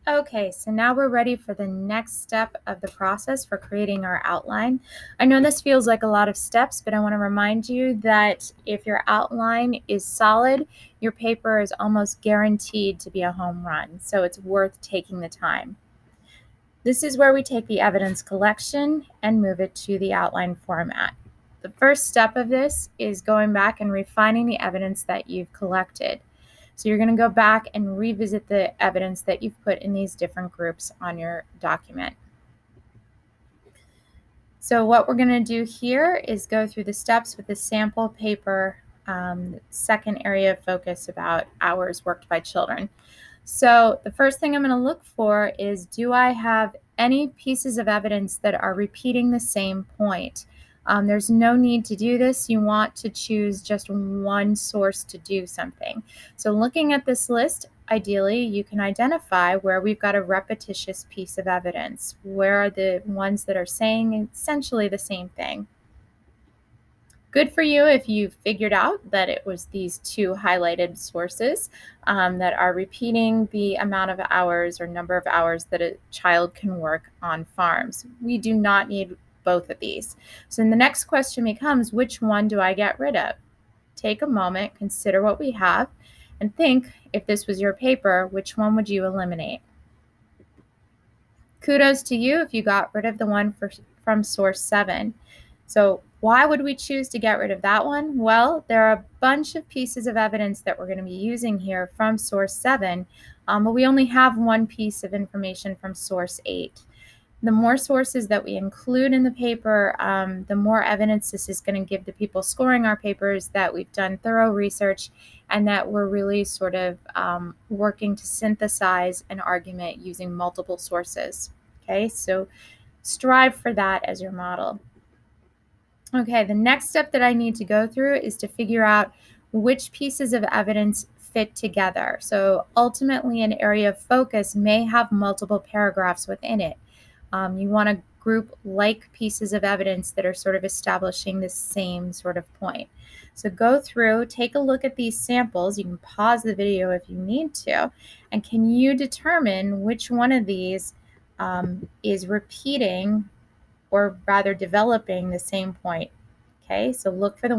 Okay, so now we're ready for the next step of the process for creating our outline. I know this feels like a lot of steps, but I want to remind you that if your outline is solid, your paper is almost guaranteed to be a home run, so it's worth taking the time. This is where we take the evidence collection and move it to the outline format. The first step of this is going back and refining the evidence that you've collected. So you're going to go back and revisit the evidence that you've put in these different groups on your document. So what we're going to do here is go through the steps with the sample paper, second area of focus about hours worked by children. So the first thing I'm going to look for is, do I have any pieces of evidence that are repeating the same point? There's no need to do this. You want to choose just one source to do something. So looking at this list, ideally, you can identify where we've got a repetitious piece of evidence. Where are the ones that are saying essentially the same thing? Good for you if you figured out that it was these two highlighted sources that are repeating the amount of hours or number of hours that a child can work on farms. We do not need both of these. So then the next question becomes, which one do I get rid of? Take a moment, consider what we have, and think, if this was your paper, which one would you eliminate? Kudos to you if you got rid of the one from source 7. So why would we choose to get rid of that one? Well, there are a bunch of pieces of evidence that we're going to be using here from source 7, but we only have one piece of information from source 8. The more sources that we include in the paper, the more evidence this is going to give the people scoring our papers that we've done thorough research and that we're really sort of working to synthesize an argument using multiple sources. Okay, so strive for that as your model. Okay, the next step that I need to go through is to figure out which pieces of evidence fit together. So ultimately, an area of focus may have multiple paragraphs within it. You want to group like pieces of evidence that are sort of establishing the same sort of point. So go through, take a look at these samples. You can pause the video if you need to. And can you determine which one of these is repeating or rather developing the same point? Okay, so look for the